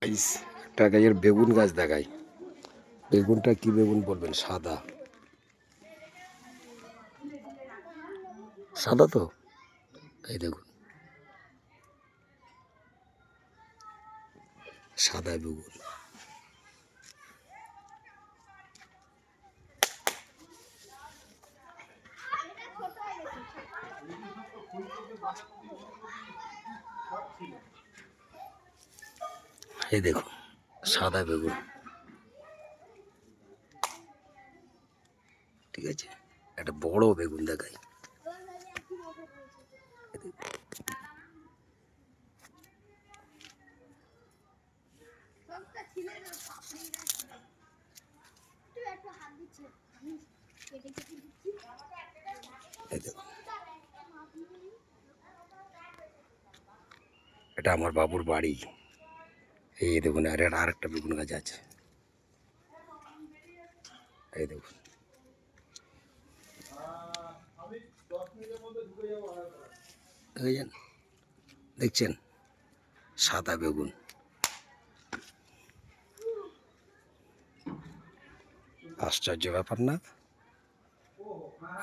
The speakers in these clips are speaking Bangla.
একটা গাছের বেগুন গাছ দেখাই। বেগুনটা কি বেগুন বলবেন? সাদা সাদা তো, এই দেখুন সাদা বেগুন। এই দেখুন সাদা বেগুন, ঠিক আছে। একটা বড় বেগুন দেখাই। এই দেখুন, এটা আমার বাবুর বাড়ি। এই দেখুন আরেকটা বেগুন গাছ আছে, এই দেখুন। দেখেছেন, দেখছেন সাদা বেগুন। আশ্চর্য ব্যাপার না?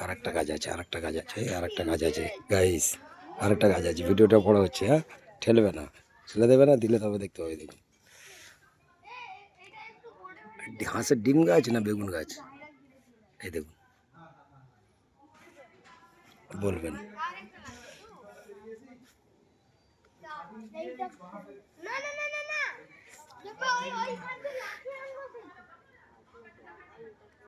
আরেকটা গাছ আছে, আরেকটা গাছ আছে, আরেকটা গাছ আছে গাইস, আরেকটা গাছ আছে। ভিডিওটা বড় হচ্ছে, হ্যাঁ, ঠেলবে না, ঠেলে দেবে না, দিলে তবে দেখতে হবে। দেখুন হাঁসের ডিম গাছ না বেগুন গাছ, এই দেখুন, বলবেন।